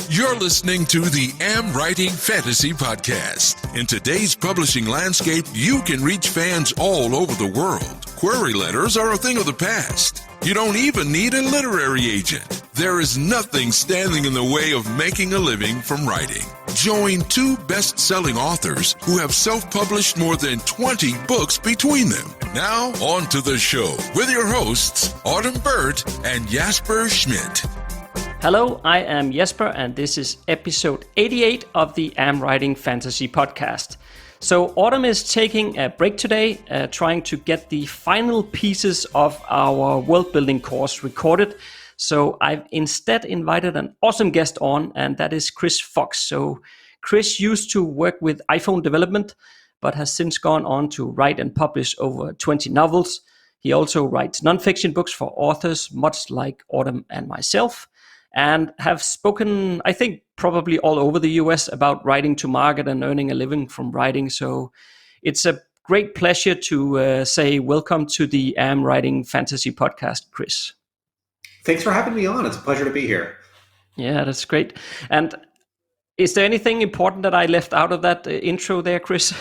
You're listening to the AmWritingFantasy podcast. In today's publishing landscape, you can reach fans all over the world. Query letters are a thing of the past. You don't even need a literary agent. There is nothing standing in the way of making a living from writing. Join two best-selling authors who have self-published more than 20 books between them. Now, on to the show with your hosts, Autumn Burt and Jasper Schmidt. Hello, I am Jesper, and this is episode 88 of the AmWritingFantasy podcast. So Autumn is taking a break today, trying to get the final pieces of our world-building course recorded. So I've instead invited an awesome guest on, and that is Chris Fox. So Chris used to work with iPhone development, but has since gone on to write and publish over 20 novels. He also writes nonfiction books for authors, much like Autumn and myself, and have spoken, I think, probably all over the US about writing to market and earning a living from writing. So it's a great pleasure to say welcome to the AmWritingFantasy podcast, Chris. Thanks for having me on. It's a pleasure to be here. Yeah, that's great. And is there anything important that I left out of that intro there, Chris?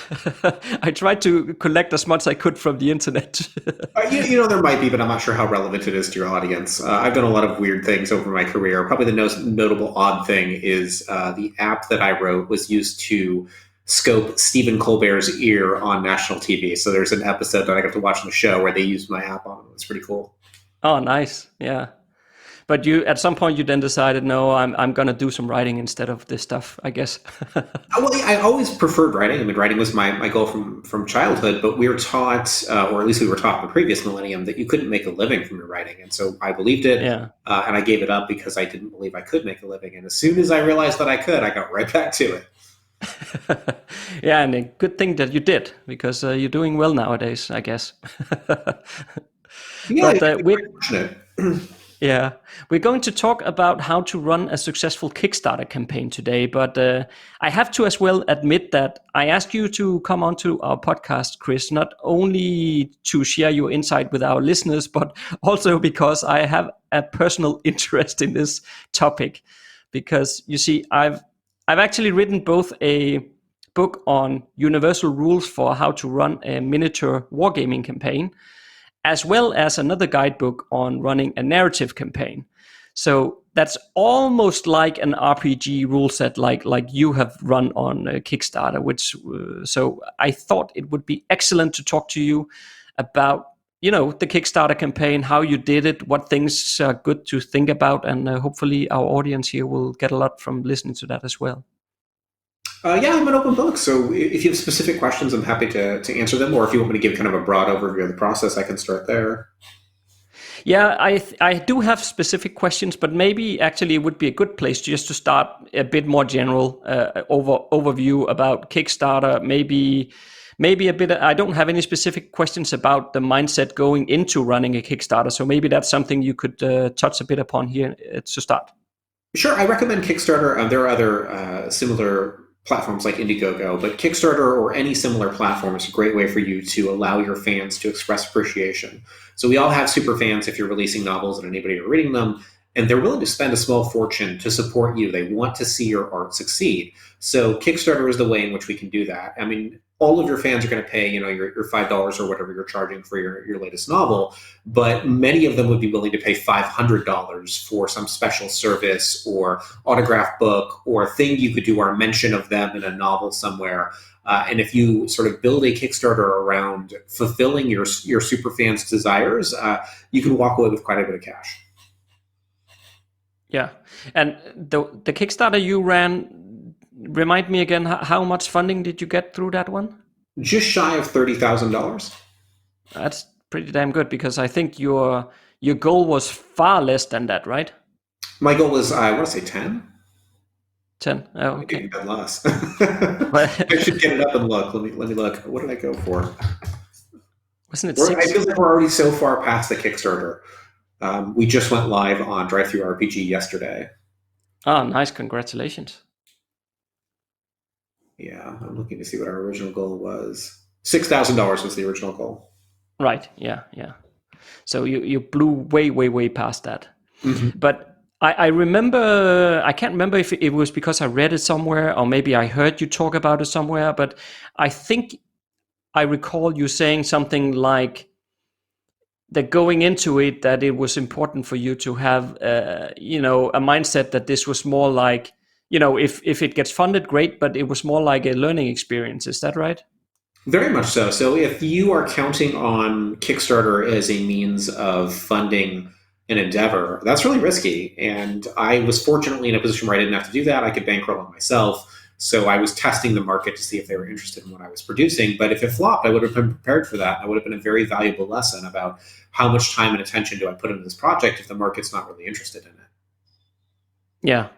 I tried to collect as much as I could from the internet. There might be, but I'm not sure how relevant it is to your audience. I've done a lot of weird things over my career. Probably the most notable odd thing is the app that I wrote was used to scope Stephen Colbert's ear on national TV. So there's an episode that I got to watch on the show where they used my app on it. It's pretty cool. Oh, nice. Yeah. But you, at some point, you then decided, no, I'm going to do some writing instead of this stuff, I guess. Well, I always preferred writing. I mean, writing was my goal from childhood, but we were taught, or at least we were taught in the previous millennium, that you couldn't make a living from your writing. And so I believed it, and I gave it up because I didn't believe I could make a living. And as soon as I realized that I could, I got right back to it. Yeah, and a good thing that you did, because you're doing well nowadays, I guess. Yeah, but we're fortunate. Yeah, we're going to talk about how to run a successful Kickstarter campaign today, but I have to as well admit that I asked you to come onto our podcast, Chris, not only to share your insight with our listeners, but also because I have a personal interest in this topic. Because you see, I've actually written both a book on universal rules for how to run a miniature wargaming campaign, as well as another guidebook on running a narrative campaign. So that's almost like an RPG rule set, like you have run on Kickstarter. So I thought it would be excellent to talk to you about, the Kickstarter campaign, how you did it, what things are good to think about, and hopefully our audience here will get a lot from listening to that as well. Yeah, I'm an open book. So if you have specific questions, I'm happy to answer them. Or if you want me to give kind of a broad overview of the process, I can start there. Yeah, I do have specific questions, but maybe actually it would be a good place just to start a bit more general overview about Kickstarter. Maybe a bit. I don't have any specific questions about the mindset going into running a Kickstarter. So maybe that's something you could touch a bit upon here to start. Sure, I recommend Kickstarter. There are other similar platforms like Indiegogo, but Kickstarter or any similar platform is a great way for you to allow your fans to express appreciation. So we all have super fans if you're releasing novels and anybody are reading them, and they're willing to spend a small fortune to support you. They want to see your art succeed. So Kickstarter is the way in which we can do that. I mean, all of your fans are going to pay, your $5 or whatever you're charging for your latest novel, but many of them would be willing to pay $500 for some special service or autograph book or thing you could do or a mention of them in a novel somewhere. And if you sort of build a Kickstarter around fulfilling your super fans' desires, you can walk away with quite a bit of cash. Yeah, and the Kickstarter you ran, remind me again, how much funding did you get through that one? Just shy of $30,000. That's pretty damn good, because I think your goal was far less than that, right? My goal was, I want to say 10. 10. Oh, okay. Maybe even less. I should get it up and look. Let me look. What did I go for? Wasn't it 6? I feel like we're already so far past the Kickstarter. We just went live on DriveThruRPG yesterday. Oh, nice. Congratulations. Yeah, I'm looking to see what our original goal was. $6,000 was the original goal. Right. Yeah. So you blew way past that. Mm-hmm. But I remember, I can't remember if it was because I read it somewhere or maybe I heard you talk about it somewhere, but I think I recall you saying something like that going into it, that it was important for you to have, a mindset that this was more like, if it gets funded, great, but it was more like a learning experience. Is that right? Very much so. So if you are counting on Kickstarter as a means of funding an endeavor, that's really risky. And I was fortunately in a position where I didn't have to do that. I could bankroll it myself. So I was testing the market to see if they were interested in what I was producing. But if it flopped, I would have been prepared for that. That would have been a very valuable lesson about how much time and attention do I put into this project if the market's not really interested in it. Yeah.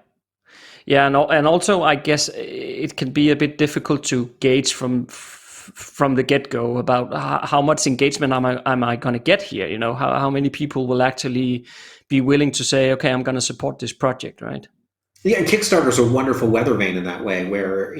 Yeah, and also I guess it can be a bit difficult to gauge from the get-go about how much engagement am I going to get here? How many people will actually be willing to say, okay, I'm going to support this project, right? Yeah, and Kickstarter is a wonderful weather vane in that way, where,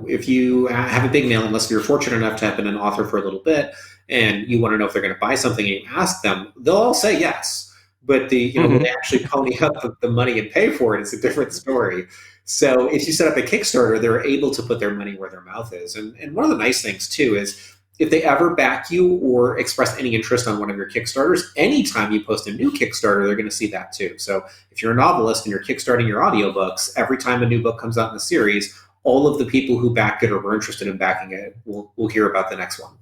if you have a big mailing list, if you're fortunate enough to have been an author for a little bit, and you want to know if they're going to buy something, and you ask them, they'll all say yes. But when they actually pony up the money and pay for it, it's a different story. So if you set up a Kickstarter, they're able to put their money where their mouth is. And one of the nice things too is if they ever back you or express any interest on one of your Kickstarters, anytime you post a new Kickstarter, they're going to see that too. So if you're a novelist and you're kickstarting your audiobooks, every time a new book comes out in the series, all of the people who backed it or were interested in backing it will hear about the next one.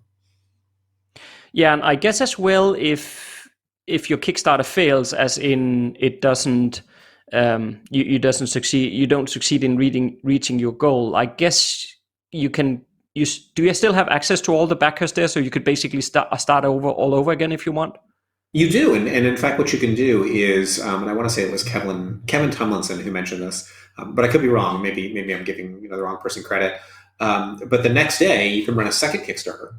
Yeah, and I guess as well, if your Kickstarter fails, as in it doesn't, you don't succeed in reaching your goal, I guess you can. Do you still have access to all the backers there, so you could basically start all over again if you want? You do, and in fact, what you can do is, and I want to say it was Kevin Tomlinson who mentioned this, but I could be wrong. Maybe I'm giving the wrong person credit. But the next day, you can run a second Kickstarter,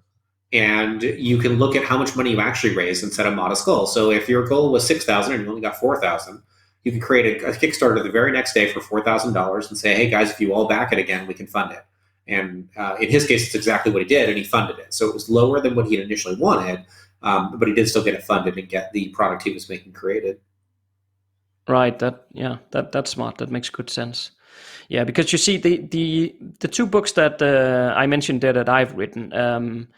and you can look at how much money you actually raised and set a modest goal. So if your goal was $6,000 and you only got $4,000, you can create a Kickstarter the very next day for $4,000 and say, hey guys, if you all back it again, we can fund it. And in his case, it's exactly what he did, and he funded it. So it was lower than what he had initially wanted, but he did still get it funded and get the product he was making created. Right. That's smart. That makes good sense. Yeah, because you see, the two books that I mentioned there that I've written,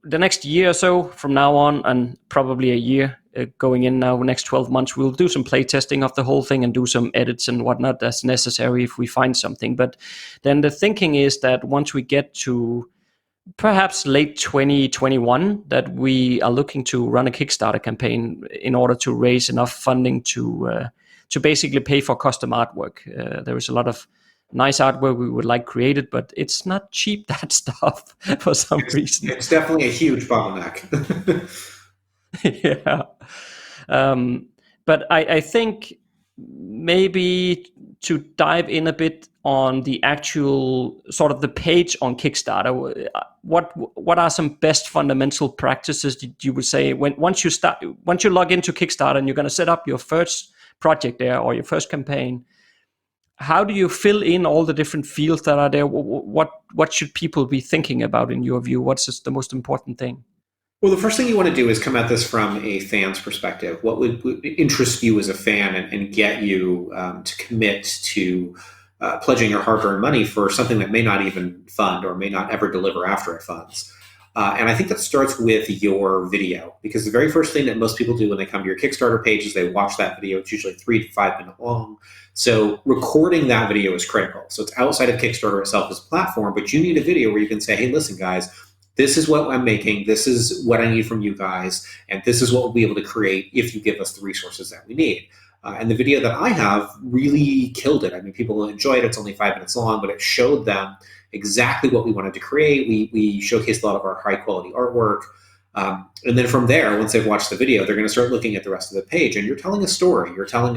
the next year or so from now on, and probably a year going in now, next 12 months, we'll do some play testing of the whole thing and do some edits and whatnot that's necessary if we find something. But then the thinking is that once we get to perhaps late 2021, that we are looking to run a Kickstarter campaign in order to raise enough funding to basically pay for custom artwork. There is a lot of nice artwork we would like created, but it's not cheap, that stuff, for some reason. It's definitely a huge bottleneck. Yeah. But I think maybe to dive in a bit on the actual sort of the page on Kickstarter, what are some best fundamental practices that you would say once you log into Kickstarter and you're going to set up your first project there or your first campaign? How do you fill in all the different fields that are there? What should people be thinking about in your view? What's the most important thing? Well, the first thing you want to do is come at this from a fan's perspective. What would interest you as a fan and get you to commit to pledging your hard-earned money for something that may not even fund or may not ever deliver after it funds? And I think that starts with your video, because the very first thing that most people do when they come to your Kickstarter page is they watch that video. It's usually 3 to 5 minutes long. So recording that video is critical. So it's outside of Kickstarter itself as a platform, but you need a video where you can say, hey, listen, guys, this is what I'm making. This is what I need from you guys. And this is what we'll be able to create if you give us the resources that we need. And the video that I have really killed it. I mean, people enjoyed it. It's only 5 minutes long, but it showed them exactly what we wanted to create. We showcased a lot of our high quality artwork. And then from there, once they've watched the video, they're going to start looking at the rest of the page. And you're telling a story. You're telling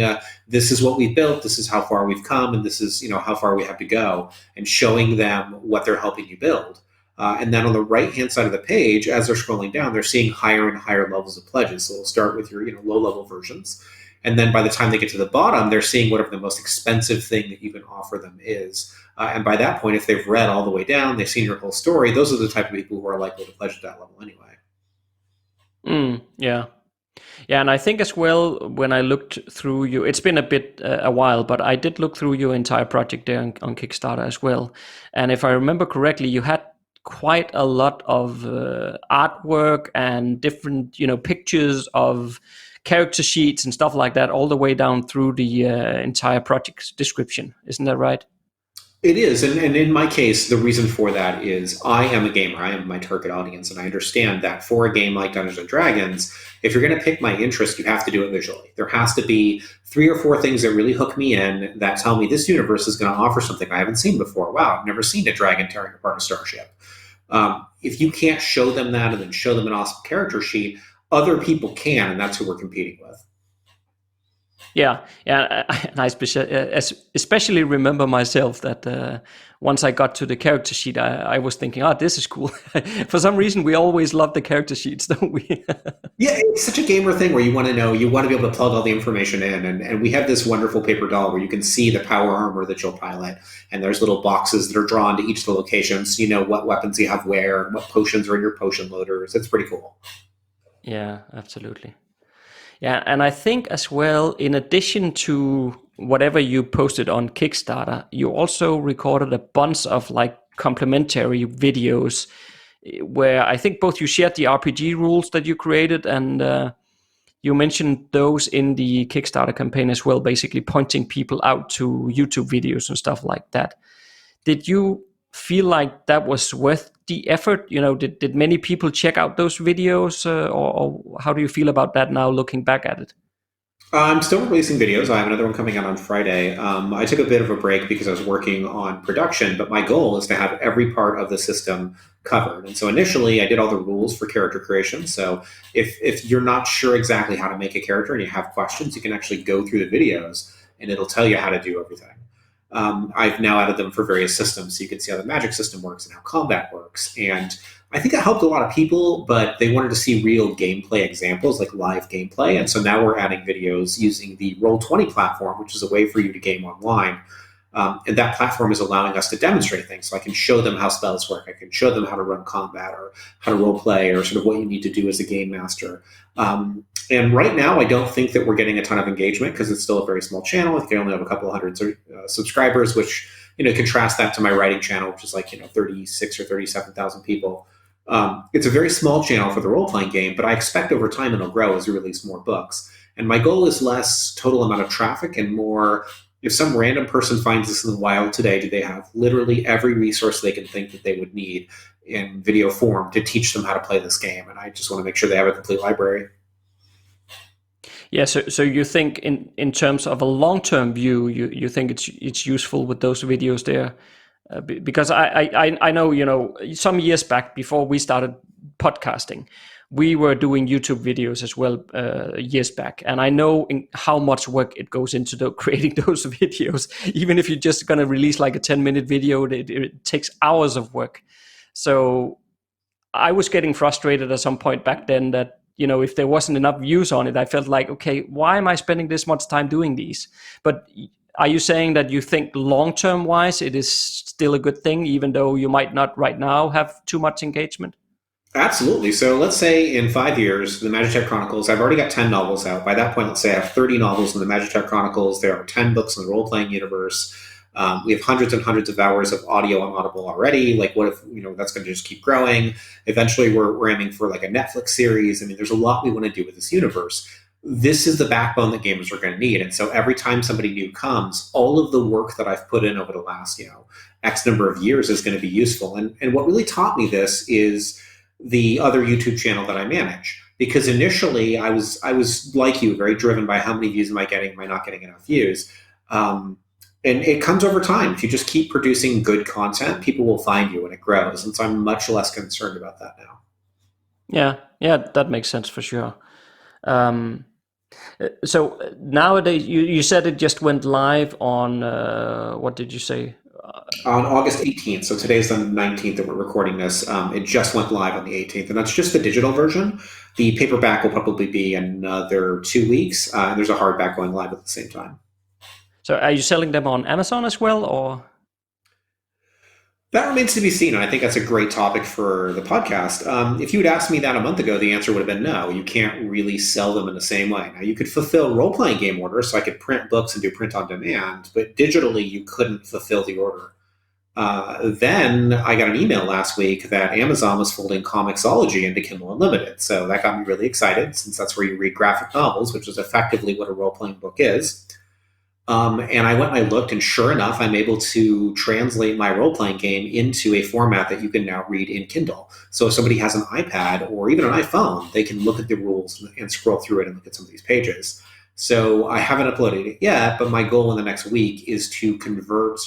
this is what we've built. This is how far we've come. And this is how far we have to go. And showing them what they're helping you build. And then on the right-hand side of the page, as they're scrolling down, they're seeing higher and higher levels of pledges. So we'll start with your low-level versions. And then by the time they get to the bottom, they're seeing whatever the most expensive thing that you can offer them is. And by that point, if they've read all the way down, they've seen your whole story, those are the type of people who are likely to pledge at that level anyway. Yeah. Yeah, and I think as well, when I looked through you, it's been a bit a while, but I did look through your entire project there on Kickstarter as well. And if I remember correctly, you had quite a lot of artwork and different, pictures of character sheets and stuff like that, all the way down through the entire project description. Isn't that right? It is, and in my case, the reason for that is I am a gamer. I am my target audience, and I understand that for a game like Dungeons and Dragons, if you're going to pick my interest, you have to do it visually. There has to be 3 or 4 things that really hook me in that tell me this universe is going to offer something I haven't seen before. Wow, I've never seen a dragon tearing apart a starship. If you can't show them that and then show them an awesome character sheet, other people can, and that's who we're competing with. Yeah, and I especially remember myself that once I got to the character sheet, I was thinking, oh, this is cool. For some reason, we always love the character sheets, don't we? Yeah, it's such a gamer thing where you want to know, you want to be able to plug all the information in. And we have this wonderful paper doll where you can see the power armor that you'll pilot. And there's little boxes that are drawn to each of the locations. So you know what weapons you have where and what potions are in your potion loaders. It's pretty cool. Yeah, absolutely. Yeah, and I think as well, in addition to whatever you posted on Kickstarter, you also recorded a bunch of like complimentary videos where I think both you shared the RPG rules that you created and you mentioned those in the Kickstarter campaign as well, basically pointing people out to YouTube videos and stuff like that. Did you feel like that was worth the effort? Did many people check out those videos or how do you feel about that now looking back at it? I'm still releasing videos. I have another one coming out on Friday. I took a bit of a break because I was working on production, but my goal is to have every part of the system covered. And so initially I did all the rules for character creation. So if you're not sure exactly how to make a character and you have questions, you can actually go through the videos and it'll tell you how to do everything. I've now added them for various systems so you can see how the magic system works and how combat works. And I think it helped a lot of people, but they wanted to see real gameplay examples, like live gameplay. And so now we're adding videos using the Roll20 platform, which is a way for you to game online. And that platform is allowing us to demonstrate things. So I can show them how spells work. I can show them how to run combat or how to role play or sort of what you need to do as a game master. And right now, I don't think that we're getting a ton of engagement because it's still a very small channel. I only have a couple of hundred subscribers, which, contrast that to my writing channel, which is like, 36 or 37,000 people. It's a very small channel for the role-playing game, but I expect over time it'll grow as we release more books. And my goal is less total amount of traffic and more, if some random person finds this in the wild today, do they have literally every resource they can think that they would need in video form to teach them how to play this game? And I just want to make sure they have a complete library. Yeah, so you think in terms of a long-term view, you think it's useful with those videos there? Because I know, some years back before we started podcasting, we were doing YouTube videos as well years back. And I know how much work it goes into creating those videos. Even if you're just going to release like a 10-minute video, it takes hours of work. So I was getting frustrated at some point back then that, if there wasn't enough views on it, I felt like, okay, why am I spending this much time doing these? But are you saying that you think long-term wise, it is still a good thing, even though you might not right now have too much engagement? Absolutely. So let's say in 5 years, the Magic Tech Chronicles, I've already got 10 novels out. By that point, let's say I have 30 novels in the Magic Tech Chronicles. There are 10 books in the role-playing universe. We have hundreds and hundreds of hours of audio on Audible already. Like, what if, that's going to just keep growing? Eventually, we're aiming for like a Netflix series. I mean, there's a lot we want to do with this universe. This is the backbone that gamers are going to need. And so every time somebody new comes, all of the work that I've put in over the last, X number of years is going to be useful. And what really taught me this is the other YouTube channel that I manage. Because initially I was like you, very driven by how many views am I getting? Am I not getting enough views? And it comes over time. If you just keep producing good content, people will find you and it grows. And so I'm much less concerned about that now. Yeah, that makes sense for sure. So nowadays, you said it just went live on, what did you say? On August 18th. So today's the 19th that we're recording this. It just went live on the 18th. And that's just the digital version. The paperback will probably be another 2 weeks. And there's a hardback going live at the same time. So are you selling them on Amazon as well, or? That remains to be seen, and I think that's a great topic for the podcast. If you had asked me that a month ago, the answer would have been no. You can't really sell them in the same way. Now, you could fulfill role-playing game orders, so I could print books and do print on demand, but digitally, you couldn't fulfill the order. Then I got an email last week that Amazon was folding Comixology into Kindle Unlimited, so that got me really excited, since that's where you read graphic novels, which is effectively what a role-playing book is. And I went and I looked, and sure enough, I'm able to translate my role-playing game into a format that you can now read in Kindle. So if somebody has an iPad or even an iPhone, they can look at the rules and scroll through it and look at some of these pages. So I haven't uploaded it yet, but my goal in the next week is to convert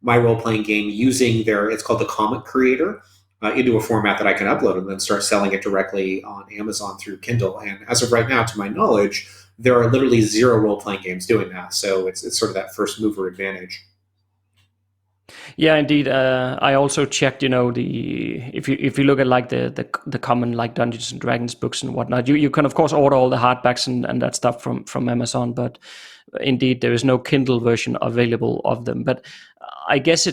my role-playing game using it's called the Comic Creator, into a format that I can upload and then start selling it directly on Amazon through Kindle. And as of right now, to my knowledge, there are literally 0 role-playing games doing that. So it's sort of that first mover advantage. Yeah, indeed. I also checked, if you look at like the common like Dungeons and Dragons books and whatnot, you can of course order all the hardbacks and that stuff from Amazon, but indeed there is no Kindle version available of them. But I guess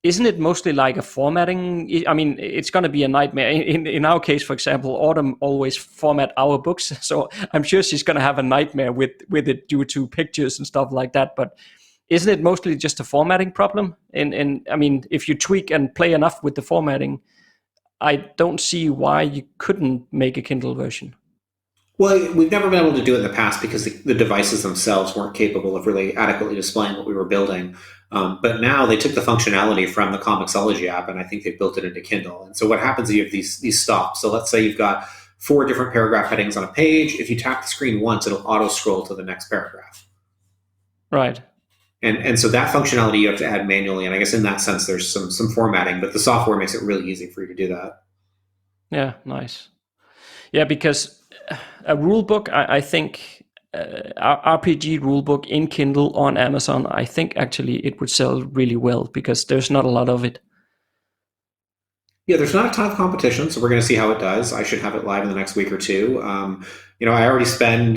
isn't it mostly like a formatting? I mean, it's going to be a nightmare. In our case, for example, Autumn always format our books, so I'm sure she's going to have a nightmare with it due to pictures and stuff like that. But isn't it mostly just a formatting problem? And I mean, if you tweak and play enough with the formatting, I don't see why you couldn't make a Kindle version. Well, we've never been able to do it in the past because the devices themselves weren't capable of really adequately displaying what we were building. But now they took the functionality from the Comixology app, and I think they built it into Kindle. And so what happens is you have these stops. So let's say you've got 4 different paragraph headings on a page. If you tap the screen once, it'll auto scroll to the next paragraph. Right. And so that functionality you have to add manually. And I guess in that sense, there's some formatting, but the software makes it really easy for you to do that. Yeah, nice. Yeah, because a rule book, I think, RPG rule book in Kindle on Amazon, I think actually it would sell really well because there's not a lot of it. Yeah, there's not a ton of competition, so we're going to see how it does. I should have it live in the next week or two. I already spend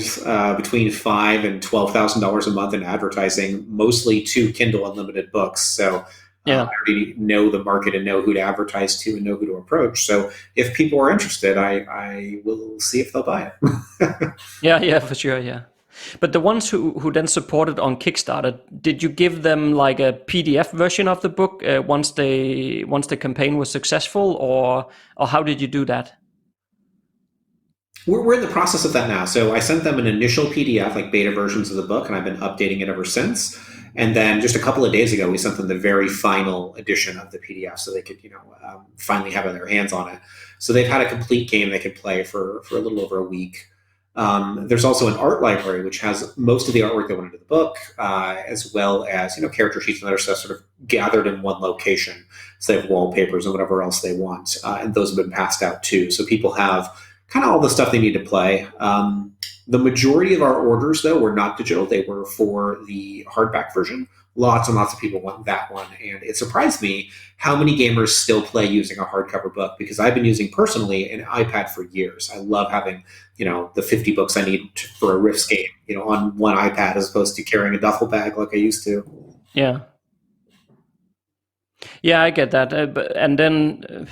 between $5,000 and $12,000 a month in advertising, mostly to Kindle Unlimited books. So I already know the market and know who to advertise to and know who to approach. So if people are interested, I will see if they'll buy it. Yeah, for sure, yeah. But the ones who then supported on Kickstarter, did you give them like a PDF version of the book once the campaign was successful, or how did you do that? We're in the process of that now. So I sent them an initial PDF, like beta versions of the book, and I've been updating it ever since. And then just a couple of days ago, we sent them the very final edition of the PDF so they could, finally have their hands on it. So they've had a complete game they could play for a little over a week. There's also an art library, which has most of the artwork that went into the book, as well as, character sheets and other stuff sort of gathered in one location. So they have wallpapers and whatever else they want. And those have been passed out too. So people have kind of all the stuff they need to play. The majority of our orders, though, were not digital. They were for the hardback version. Lots and lots of people want that one. And it surprised me how many gamers still play using a hardcover book, because I've been using personally an iPad for years. I love having, the 50 books I need for a Rifts game, on one iPad as opposed to carrying a duffel bag like I used to. Yeah. Yeah, I get that. And then,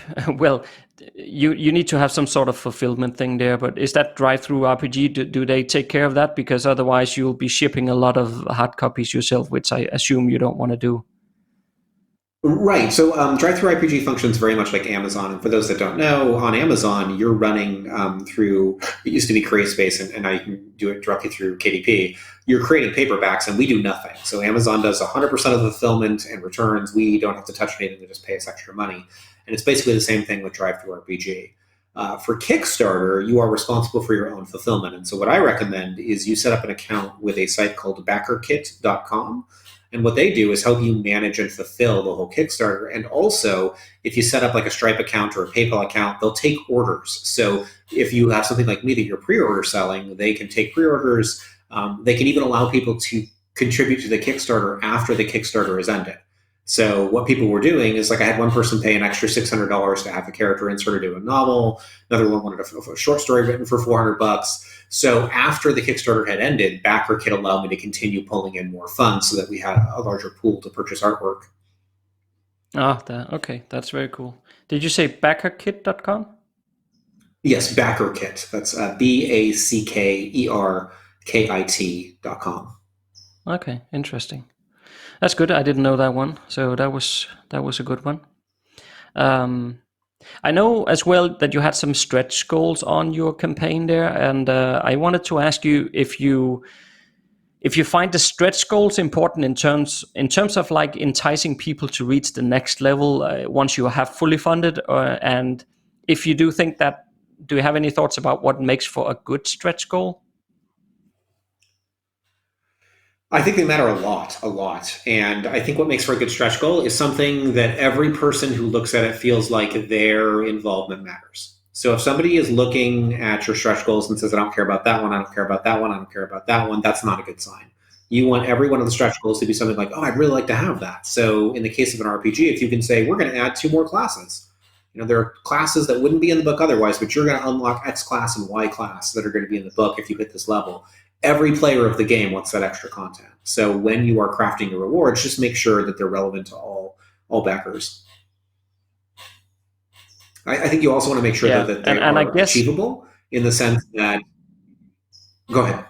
you need to have some sort of fulfillment thing there. But is that drive-through RPG? Do they take care of that? Because otherwise you'll be shipping a lot of hard copies yourself, which I assume you don't want to do. Right. So drive-through RPG functions very much like Amazon. And for those that don't know, on Amazon, you're running through, it used to be CreateSpace, and now you can do it directly through KDP. You're creating paperbacks, and we do nothing. So Amazon does 100% of the fulfillment and returns. We don't have to touch anything. They just pay us extra money. And it's basically the same thing with drive-through RPG. For Kickstarter, you are responsible for your own fulfillment. And so what I recommend is you set up an account with a site called backerkit.com. And what they do is help you manage and fulfill the whole Kickstarter. And also, if you set up like a Stripe account or a PayPal account, they'll take orders. So if you have something like me that you're pre-order selling, they can take pre-orders. They can even allow people to contribute to the Kickstarter after the Kickstarter is ended. So what people were doing is, like, I had one person pay an extra $600 to have a character inserted into a novel. Another one wanted a short story written for $400. So after the Kickstarter had ended, BackerKit allowed me to continue pulling in more funds so that we had a larger pool to purchase artwork. Okay, that's very cool. Did you say backerkit.com? Yes, BackerKit. That's BACKERKIT.com. Okay, interesting. That's good. I didn't know that one, so that was a good one. Um, I know as well that you had some stretch goals on your campaign there, and I wanted to ask you if you find the stretch goals important in terms of like enticing people to reach the next level once you have fully funded, and if you do think that, do you have any thoughts about what makes for a good stretch goal? I think they matter a lot, a lot. And I think what makes for a good stretch goal is something that every person who looks at it feels like their involvement matters. So if somebody is looking at your stretch goals and says, I don't care about that one, I don't care about that one, I don't care about that one, that's not a good sign. You want every one of the stretch goals to be something like, oh, I'd really like to have that. So in the case of an RPG, if you can say, we're going to add 2 more classes. There are classes that wouldn't be in the book otherwise, but you're going to unlock X class and Y class that are going to be in the book if you hit this level. Every player of the game wants that extra content. So when you are crafting your rewards, just make sure that they're relevant to all backers. I think you also want to make sure Yeah, that they and I are guess achievable in the sense that. Go ahead.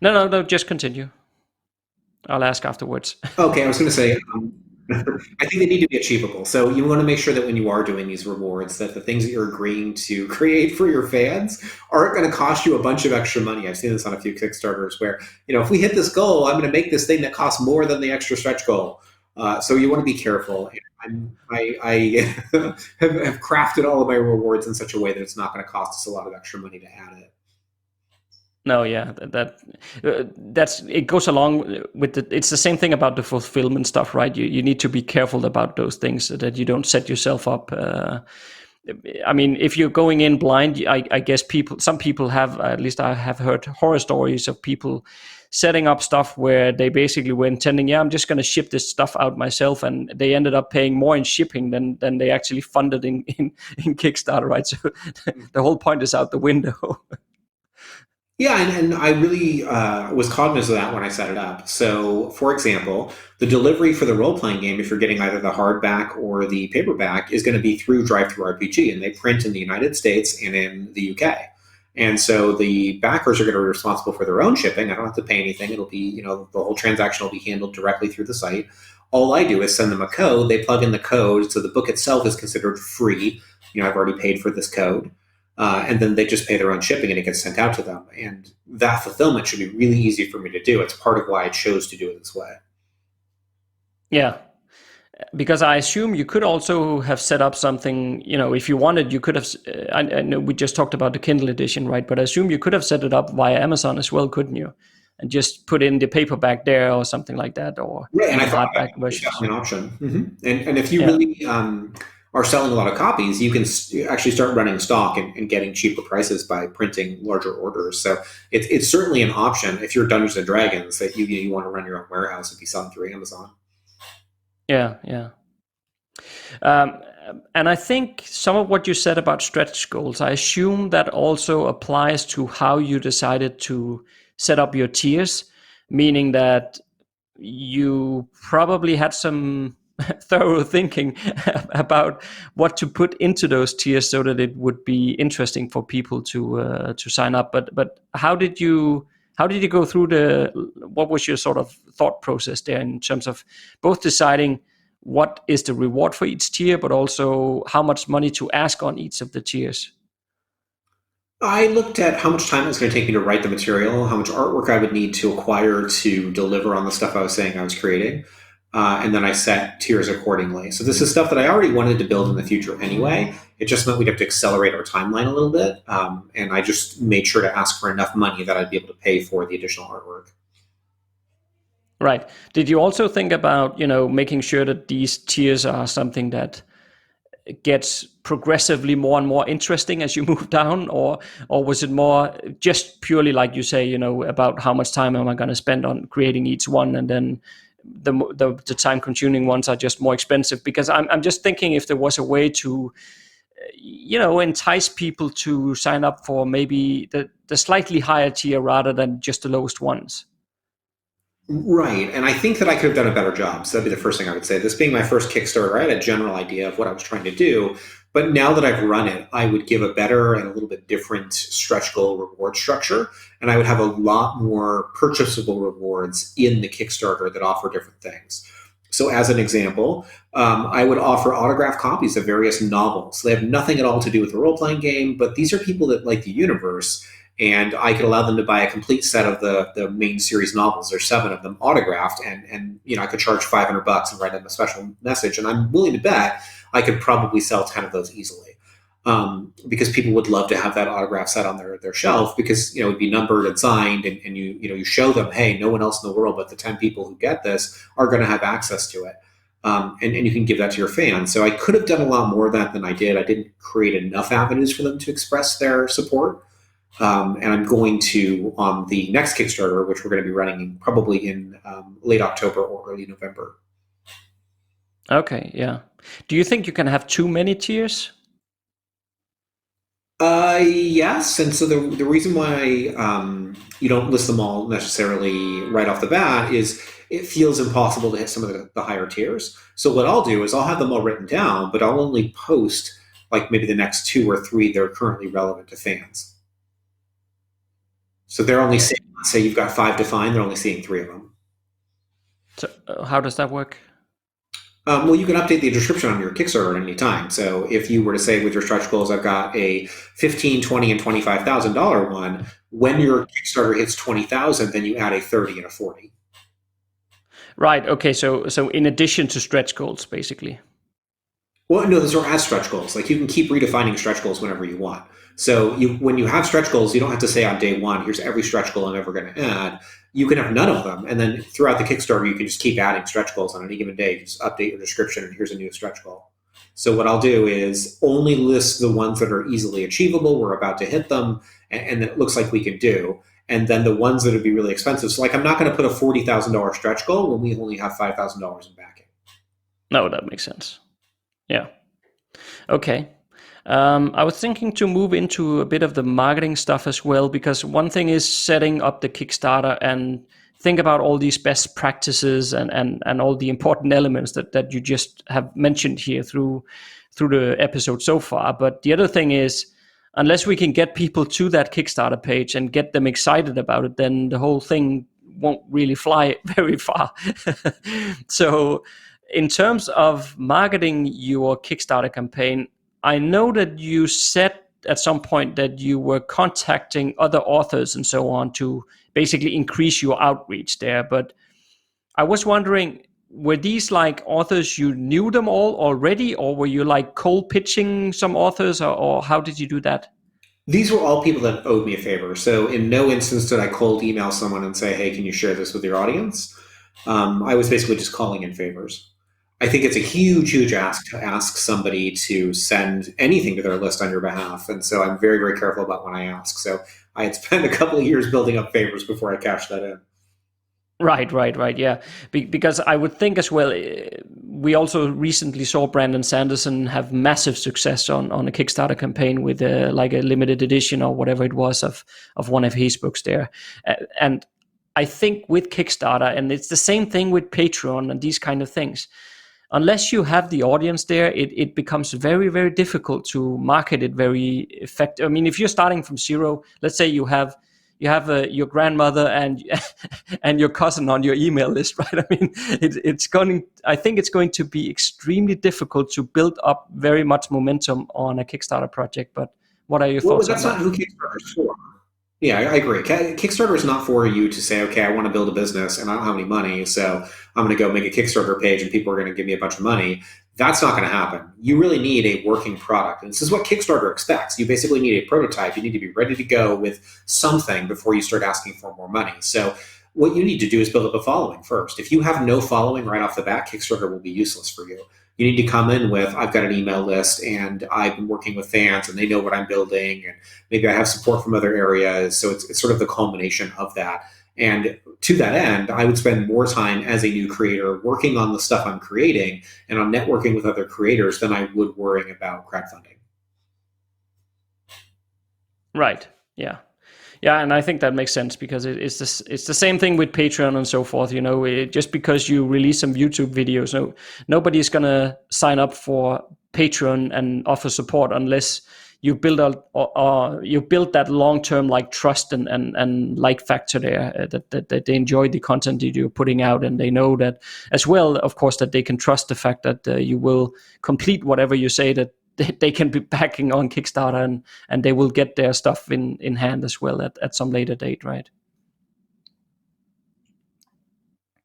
no, just continue. I'll ask afterwards. Okay, I was going to say, I think they need to be achievable. So you want to make sure that when you are doing these rewards, that the things that you're agreeing to create for your fans aren't going to cost you a bunch of extra money. I've seen this on a few Kickstarters where, if we hit this goal, I'm going to make this thing that costs more than the extra stretch goal. So you want to be careful. I have crafted all of my rewards in such a way that it's not going to cost us a lot of extra money to add it. No, yeah, that's it goes along with it's the same thing about the fulfillment stuff, right? You need to be careful about those things so that you don't set yourself up. I mean, if you're going in blind, I guess some people have, at least I have heard horror stories of people setting up stuff where they basically were intending, I'm just going to ship this stuff out myself, and they ended up paying more in shipping than they actually funded in Kickstarter, right? So the whole point is out the window. Yeah, and I really was cognizant of that when I set it up. So, for example, the delivery for the role-playing game, if you're getting either the hardback or the paperback, is going to be through DriveThruRPG, and they print in the United States and in the UK. And so the backers are going to be responsible for their own shipping. I don't have to pay anything. It'll be, the whole transaction will be handled directly through the site. All I do is send them a code. They plug in the code. So the book itself is considered free. I've already paid for this code. And then they just pay their own shipping and it gets sent out to them. And that fulfillment should be really easy for me to do. It's part of why I chose to do it this way. Yeah. Because I assume you could also have set up something, if you wanted, you could have, I know we just talked about the Kindle edition, right? But I assume you could have set it up via Amazon as well, couldn't you? And just put in the paperback there or something like that, or and I thought hardback that's versions. definitely an option. Mm-hmm. And if you really are selling a lot of copies, you can actually start running stock and getting cheaper prices by printing larger orders. So it's certainly an option if you're Dungeons and Dragons that you want to run your own warehouse and be selling through Amazon. Yeah. And I think some of what you said about stretch goals, I assume that also applies to how you decided to set up your tiers, meaning that you probably had some thorough thinking about what to put into those tiers so that it would be interesting for people to sign up. But how did you go through what was your sort of thought process there in terms of both deciding what is the reward for each tier, but also how much money to ask on each of the tiers? I looked at how much time it was going to take me to write the material, how much artwork I would need to acquire to deliver on the stuff I was saying I was creating. And then I set tiers accordingly. So this is stuff that I already wanted to build in the future anyway. It just meant we'd have to accelerate our timeline a little bit. And I just made sure to ask for enough money that I'd be able to pay for the additional artwork. Right. Did you also think about, making sure that these tiers are something that gets progressively more and more interesting as you move down, or was it more just purely like you say, about how much time am I going to spend on creating each one, and then the time consuming ones are just more expensive? Because I'm just thinking if there was a way to entice people to sign up for maybe the slightly higher tier rather than just the lowest ones. Right. And I think that I could have done a better job. So that'd be the first thing I would say. This being my first Kickstarter, I had a general idea of what I was trying to do. But now that I've run it, I would give a better and a little bit different stretch goal reward structure. And I would have a lot more purchasable rewards in the Kickstarter that offer different things. So, as an example, I would offer autographed copies of various novels. They have nothing at all to do with the role playing game, but these are people that like the universe. And I could allow them to buy a complete set of the main series novels. There's 7 of them autographed, and I could charge $500 and write them a special message. And I'm willing to bet I could probably sell 10 of those easily, because people would love to have that autograph set on their shelf, because it would be numbered and signed, and you show them, hey, no one else in the world but the 10 people who get this are going to have access to it. And you can give that to your fans. So I could have done a lot more of that than I did. I didn't create enough avenues for them to express their support. And I'm going to, on the next Kickstarter, which we're going to be running probably in late October or early November. Okay, yeah. Do you think you can have too many tiers? Yes. And so the reason why you don't list them all necessarily right off the bat is it feels impossible to hit some of the higher tiers. So what I'll do is I'll have them all written down, but I'll only post like maybe the next 2 or 3 that are currently relevant to fans. So they're only seeing, let's say you've got 5 defined, they're only seeing 3 of them. So how does that work? Well, you can update the description on your Kickstarter at any time. So if you were to say with your stretch goals, I've got a $15,000, $20,000, and $25,000 one, when your Kickstarter hits 20,000, then you add a 30 and a 40. Right. Okay. So in addition to stretch goals, basically. Well, no, those are as stretch goals. Like, you can keep redefining stretch goals whenever you want. So when you have stretch goals, you don't have to say on day 1, here's every stretch goal I'm ever going to add. You can have none of them. And then throughout the Kickstarter, you can just keep adding stretch goals on any given day. Just update your description and here's a new stretch goal. So what I'll do is only list the ones that are easily achievable. We're about to hit them and that it looks like we can do. And then the ones that would be really expensive. So like, I'm not going to put a $40,000 stretch goal when we only have $5,000 in backing. No, that makes sense. Yeah. Okay. I was thinking to move into a bit of the marketing stuff as well, because one thing is setting up the Kickstarter and think about all these best practices and all the important elements that you just have mentioned here through the episode so far. But the other thing is, unless we can get people to that Kickstarter page and get them excited about it, then the whole thing won't really fly very far. So in terms of marketing your Kickstarter campaign, I know that you said at some point that you were contacting other authors and so on to basically increase your outreach there. But I was wondering, were these like authors you knew them all already, or were you like cold pitching some authors, or how did you do that? These were all people that owed me a favor. So in no instance did I cold email someone and say, hey, can you share this with your audience? I was basically just calling in favors. I think it's a huge, huge ask to ask somebody to send anything to their list on your behalf. And so I'm very, very careful about when I ask. So I had spent a couple of years building up favors before I cashed that in. Right. Yeah. Because I would think as well, we also recently saw Brandon Sanderson have massive success on a Kickstarter campaign with like a limited edition or whatever it was of one of his books there. And I think with Kickstarter, and it's the same thing with Patreon and these kind of things, unless you have the audience there, it becomes very, very difficult to market it very effective. I mean, if you're starting from zero, let's say you have your grandmother and your cousin on your email list, right? I mean, I think it's going to be extremely difficult to build up very much momentum on a Kickstarter project. But what are your thoughts on that? That's not who Kickstarter is for. Yeah, I agree. Kickstarter is not for you to say, okay, I want to build a business and I don't have any money, so I'm going to go make a Kickstarter page and people are going to give me a bunch of money. That's not going to happen. You really need a working product. And this is what Kickstarter expects. You basically need a prototype. You need to be ready to go with something before you start asking for more money. So what you need to do is build up a following first. If you have no following right off the bat, Kickstarter will be useless for you. You need to come in with, I've got an email list and I've been working with fans and they know what I'm building and maybe I have support from other areas. So it's sort of the culmination of that. And to that end, I would spend more time as a new creator working on the stuff I'm creating and on networking with other creators than I would worrying about crowdfunding. Right. Yeah. Yeah, and I think that makes sense because it's the same thing with Patreon and so forth. Just because you release some YouTube videos, nobody's gonna sign up for Patreon and offer support unless you build you build that long term like trust and like factor there, that they enjoy the content that you're putting out, and they know that as well, of course, that they can trust the fact that you will complete whatever you say, that they can be backing on Kickstarter, and they will get their stuff in hand as well at some later date, right?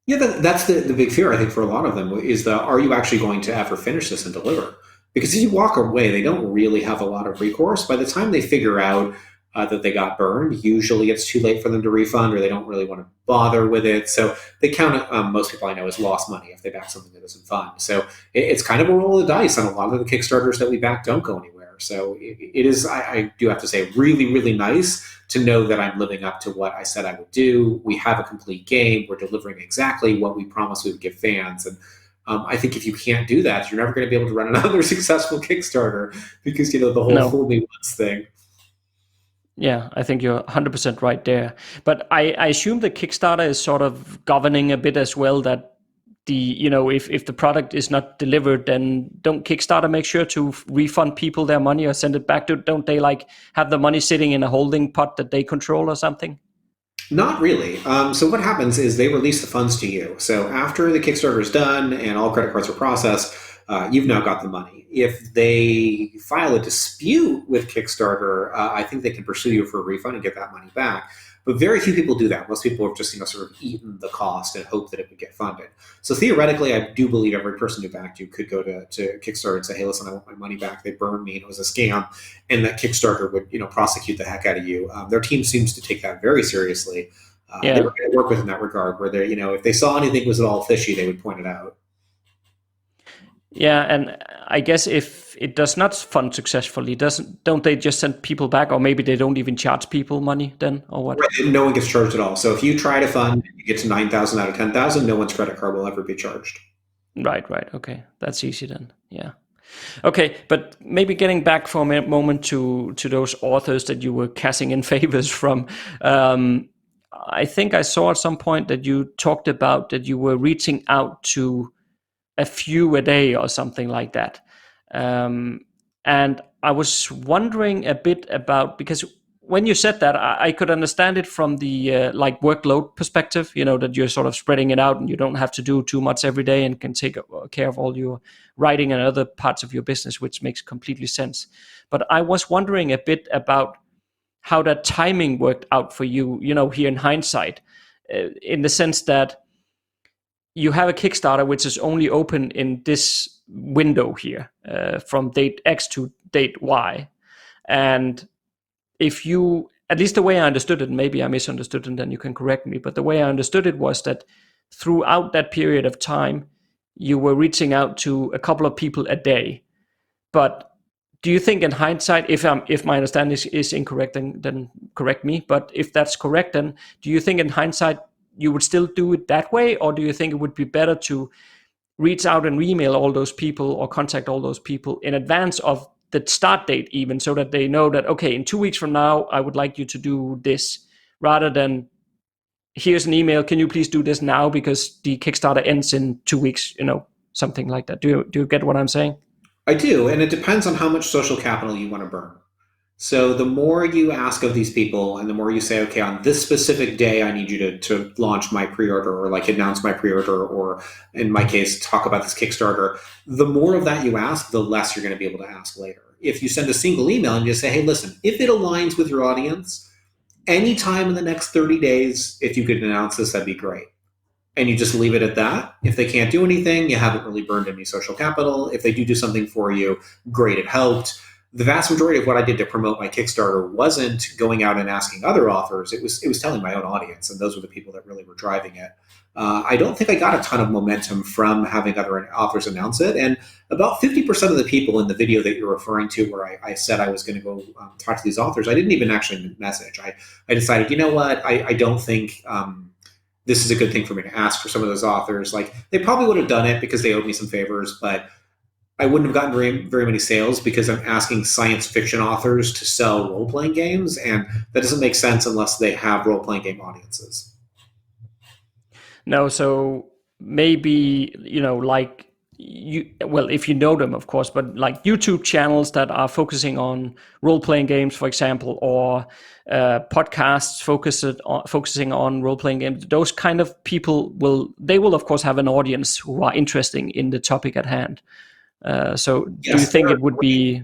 Yeah, that's the big fear, I think, for a lot of them is are you actually going to ever finish this and deliver? Because if you walk away, they don't really have a lot of recourse. By the time they figure out that they got burned, usually it's too late for them to refund, or they don't really want to bother with it. So they count most people I know as lost money if they back something that isn't fun. So it's kind of a roll of the dice, and a lot of the Kickstarters that we back don't go anywhere. So it is, I do have to say, really, really nice to know that I'm living up to what I said I would do. We have a complete game. We're delivering exactly what we promised we would give fans. And I think if you can't do that, you're never going to be able to run another successful Kickstarter, because, the whole fool me once thing. Yeah, I think you're 100% right there. But I assume the Kickstarter is sort of governing a bit as well, that if the product is not delivered, then don't Kickstarter make sure to refund people their money or send it back to, don't they like have the money sitting in a holding pot that they control or something? Not really. So what happens is they release the funds to you. So after the Kickstarter is done and all credit cards are processed, you've now got the money. If they file a dispute with Kickstarter, I think they can pursue you for a refund and get that money back. But very few people do that. Most people have just sort of eaten the cost and hope that it would get funded. So theoretically, I do believe every person who backed you could go to Kickstarter and say, "Hey, listen, I want my money back. They burned me and it was a scam," and that Kickstarter would prosecute the heck out of you. Their team seems to take that very seriously. They were going to work with in that regard, where they if they saw anything was at all fishy, they would point it out. Yeah, and I guess if it does not fund successfully, don't they just send people back, or maybe they don't even charge people money then, or what? Right, no one gets charged at all. So if you try to fund and you get to 9,000 out of 10,000, no one's credit card will ever be charged. Right. Okay, that's easy then. Yeah. Okay, but maybe getting back for a moment to those authors that you were casting in favors from. I think I saw at some point that you talked about that you were reaching out to a few a day or something like that. And I was wondering a bit about, because when you said that, I could understand it from the like workload perspective, that you're sort of spreading it out and you don't have to do too much every day and can take care of all your writing and other parts of your business, which makes completely sense. But I was wondering a bit about how that timing worked out for you, here in hindsight, in the sense that you have a Kickstarter which is only open in this window here, from date X to date Y. And if you, at least the way I understood it, maybe I misunderstood and then you can correct me, but the way I understood it was that throughout that period of time, you were reaching out to a couple of people a day. But do you think in hindsight, if my understanding is incorrect, then correct me, but if that's correct, then do you think in hindsight you would still do it that way? Or do you think it would be better to reach out and email all those people or contact all those people in advance of the start date, even, so that they know that, okay, in 2 weeks from now, I would like you to do this, rather than here's an email, can you please do this now because the Kickstarter ends in 2 weeks, something like that. Do you get what I'm saying? I do, and it depends on how much social capital you want to burn. So the more you ask of these people and the more you say, okay, on this specific day, I need you to launch my pre-order, or like announce my pre-order, or in my case, talk about this Kickstarter, the more of that you ask, the less you're going to be able to ask later. If you send a single email and you say, hey, listen, if it aligns with your audience, anytime in the next 30 days, if you could announce this, that'd be great. And you just leave it at that. If they can't do anything, you haven't really burned any social capital. If they do something for you, great, it helped. The vast majority of what I did to promote my Kickstarter wasn't going out and asking other authors. It was telling my own audience, and those were the people that really were driving it. I don't think I got a ton of momentum from having other authors announce it. And about 50% of the people in the video that you're referring to, where I said I was going to go talk to these authors, I didn't even actually message. I decided, you know what, I don't think this is a good thing for me to ask for some of those authors. Like, they probably would have done it because they owed me some favors, but I wouldn't have gotten very many sales because I'm asking science fiction authors to sell role-playing games, and that doesn't make sense unless they have role-playing game audiences. No, so maybe, like if you know them, of course, but like YouTube channels that are focusing on role-playing games, for example, or podcasts focusing on role-playing games, those kind of people will of course have an audience who are interested in the topic at hand. So do you think it would be...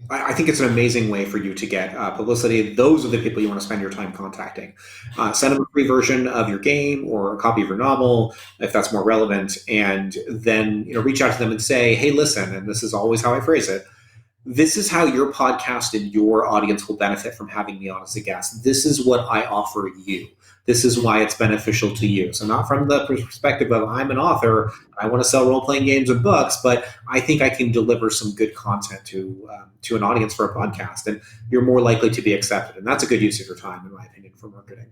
I think it's an amazing way for you to get publicity. Those are the people you want to spend your time contacting. Send them a free version of your game or a copy of your novel, if that's more relevant, and then reach out to them and say, hey, listen, and this is always how I phrase it, this is how your podcast and your audience will benefit from having me on as a guest. This is what I offer you. This is why it's beneficial to you. So not from the perspective of I'm an author, I want to sell role-playing games and books, but I think I can deliver some good content to an audience for a podcast, and you're more likely to be accepted. And that's a good use of your time, in my opinion, for marketing.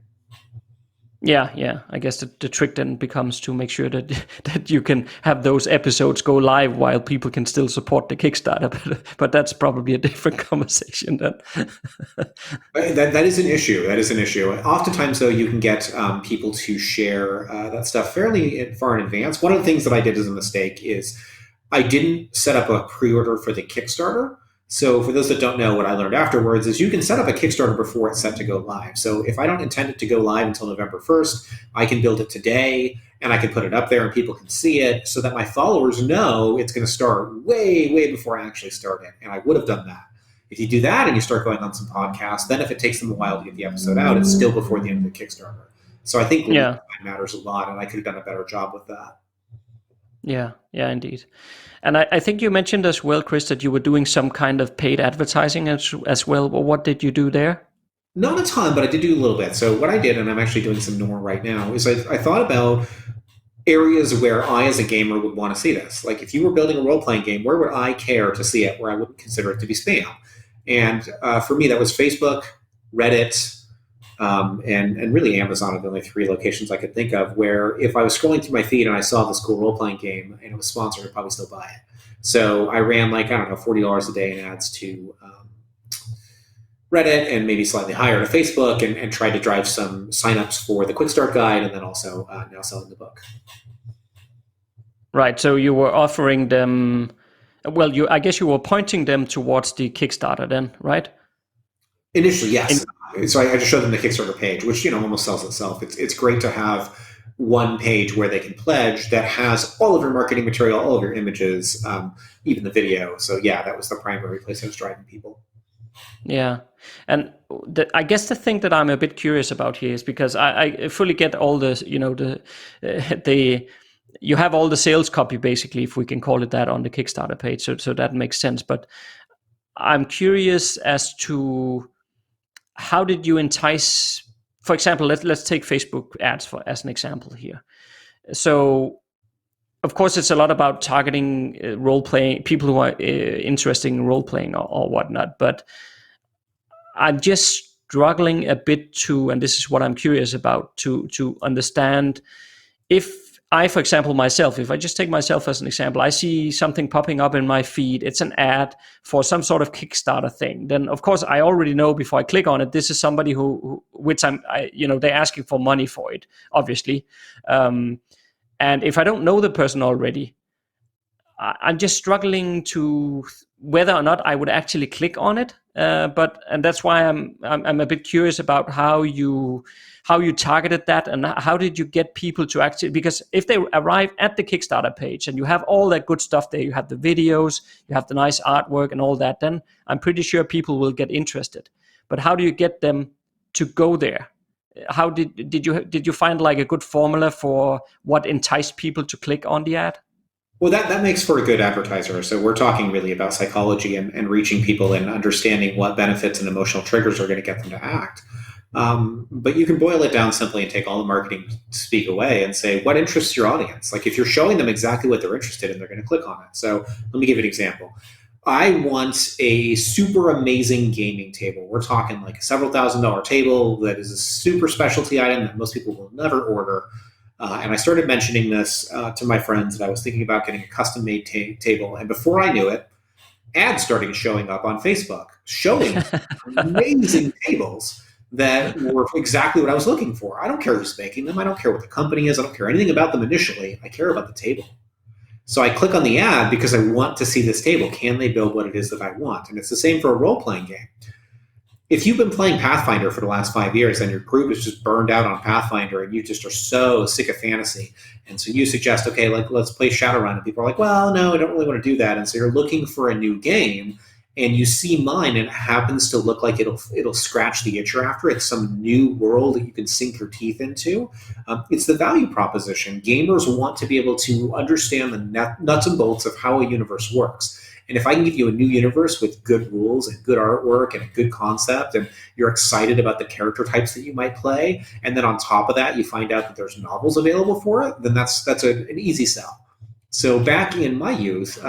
Yeah. I guess the trick then becomes to make sure that you can have those episodes go live while people can still support the Kickstarter. But that's probably a different conversation then. That is an issue. That is an issue. Oftentimes, though, you can get people to share that stuff fairly far in advance. One of the things that I did as a mistake is I didn't set up a pre-order for the Kickstarter. So for those that don't know, what I learned afterwards is you can set up a Kickstarter before it's set to go live. So if I don't intend it to go live until November 1st, I can build it today and I can put it up there and people can see it so that my followers know it's going to start way, way before I actually start it. And I would have done that. If you do that and you start going on some podcasts, then if it takes them a while to get the episode out, it's still before the end of the Kickstarter. So I think lead time matters a lot, and I could have done a better job with that. Yeah, indeed. And I think you mentioned as well, Chris, that you were doing some kind of paid advertising as well. Well, what did you do there? Not a ton, but I did do a little bit. So what I did, and I'm actually doing some more right now, is I thought about areas where I, as a gamer, would want to see this. Like if you were building a role-playing game, where would I care to see it, where I wouldn't consider it to be spam? And for me, that was Facebook, Reddit, and really Amazon are the only three locations I could think of where if I was scrolling through my feed and I saw this cool role-playing game and it was sponsored, I'd probably still buy it. So I ran $40 a day in ads to Reddit and maybe slightly higher to Facebook and tried to drive some signups for the Quick Start Guide and then also now selling the book. Right. So you were offering them, I guess you were pointing them towards the Kickstarter then, right? Initially, yes. So I just showed them the Kickstarter page, which almost sells itself. It's great to have one page where they can pledge that has all of your marketing material, all of your images, even the video. So yeah, that was the primary place I was driving people. Yeah, and I guess the thing that I'm a bit curious about here is because I fully get all the you have all the sales copy basically, if we can call it that, on the Kickstarter page. So that makes sense. But I'm curious as to how did you entice, for example, let's take Facebook ads as an example here. So, of course, it's a lot about targeting role-playing, people who are interested in role-playing or whatnot, but I'm just struggling a bit and this is what I'm curious about, to understand if I, for example, myself, if I just take myself as an example, I see something popping up in my feed, it's an ad for some sort of Kickstarter thing. Then, of course, I already know before I click on it, this is somebody they're asking for money for it, obviously. And if I don't know the person already, I'm just struggling to whether or not I would actually click on it. And that's why I'm a bit curious about how you targeted that and how did you get people to actually, because if they arrive at the Kickstarter page and you have all that good stuff there, you have the videos, you have the nice artwork and all that, then I'm pretty sure people will get interested. But how do you get them to go there? How did you find like a good formula for what enticed people to click on the ad? Well, that makes for a good advertiser. So we're talking really about psychology and reaching people and understanding what benefits and emotional triggers are going to get them to act. But you can boil it down simply and take all the marketing speak away and say, what interests your audience? Like if you're showing them exactly what they're interested in, they're going to click on it. So let me give you an example. I want a super amazing gaming table. We're talking like a several $1,000 table that is a super specialty item that most people will never order. And I started mentioning this to my friends that I was thinking about getting a custom-made table. And before I knew it, ads started showing up on Facebook, showing amazing tables that were exactly what I was looking for. I don't care who's making them. I don't care what the company is. I don't care anything about them initially. I care about the table. So I click on the ad because I want to see this table. Can they build what it is that I want? And it's the same for a role-playing game. If you've been playing Pathfinder for the last 5 years and your group is just burned out on Pathfinder and you just are so sick of fantasy, and so you suggest, okay, let's play Shadowrun, and people are like, well, no, I don't really want to do that. And so you're looking for a new game, and you see mine, and it happens to look like it'll scratch the itch you're after. It's some new world that you can sink your teeth into. It's the value proposition. Gamers want to be able to understand the nuts and bolts of how a universe works. And if I can give you a new universe with good rules and good artwork and a good concept, and you're excited about the character types that you might play, and then on top of that, you find out that there's novels available for it, then that's an easy sell. So back in my youth,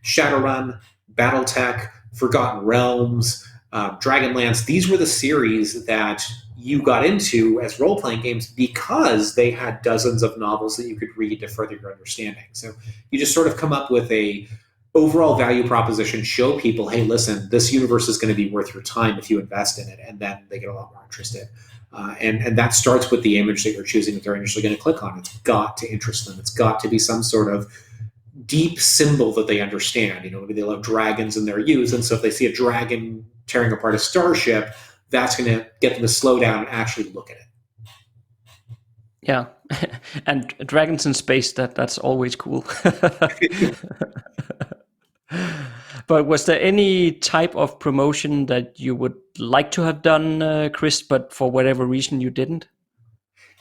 Shadowrun, Battletech, Forgotten Realms, Dragonlance, these were the series that you got into as role-playing games because they had dozens of novels that you could read to further your understanding. So you just sort of come up with a overall value proposition, show people, hey, listen, this universe is going to be worth your time if you invest in it, and then they get a lot more interested. And that starts with the image that you're choosing that they're initially going to click on. It's got to interest them. It's got to be some sort of deep symbol that they understand. Maybe they love dragons in their youth, and so if they see a dragon tearing apart a starship, that's going to get them to slow down and actually look at it. Yeah, and dragons in space, that's always cool. But was there any type of promotion that you would like to have done, Chris, but for whatever reason you didn't?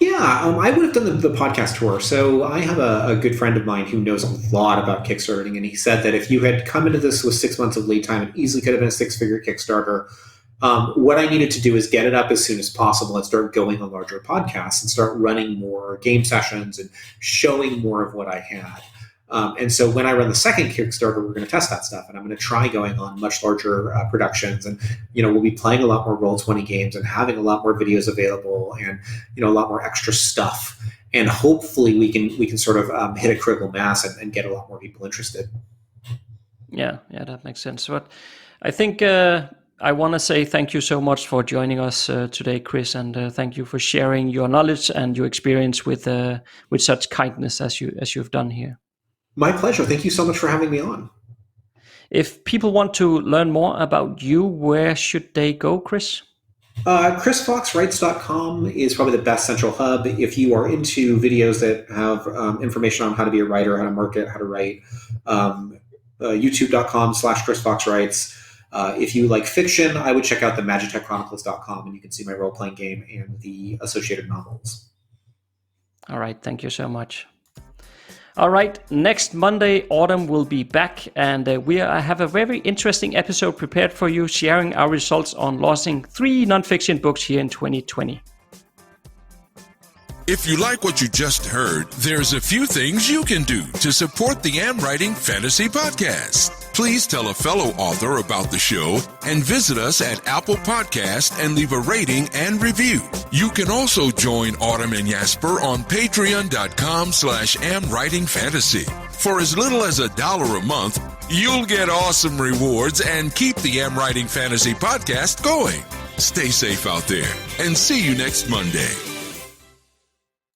Yeah, I would have done the podcast tour. So I have a good friend of mine who knows a lot about Kickstarting, and he said that if you had come into this with 6 months of lead time, it easily could have been a 6-figure Kickstarter. What I needed to do is get it up as soon as possible and start going on larger podcasts and start running more game sessions and showing more of what I had. And so when I run the second Kickstarter, we're going to test that stuff, and I'm going to try going on much larger productions. And, we'll be playing a lot more Roll20 games and having a lot more videos available and, a lot more extra stuff. And hopefully we can sort of hit a critical mass and get a lot more people interested. Yeah, that makes sense. But I think I want to say thank you so much for joining us today, Chris, and thank you for sharing your knowledge and your experience with such kindness as you've done here. My pleasure. Thank you so much for having me on. If people want to learn more about you, where should they go, Chris? ChrisFoxWrites.com is probably the best central hub. If you are into videos that have information on how to be a writer, how to market, how to write, YouTube.com/ChrisFoxWrites. If you like fiction, I would check out the MagicTechChronicles.com, and you can see my role-playing game and the associated novels. All right. Thank you so much. All right, next Monday, Autumn will be back, and we have a very interesting episode prepared for you, sharing our results on launching 3 nonfiction books here in 2020. If you like what you just heard, there's a few things you can do to support the AmWritingFantasy podcast. Please tell a fellow author about the show and visit us at Apple Podcast and leave a rating and review. You can also join Autumn and Jasper on patreon.com/AmWritingFantasy. For as little as $1 a month, you'll get awesome rewards and keep the AmWritingFantasy podcast going. Stay safe out there and see you next Monday.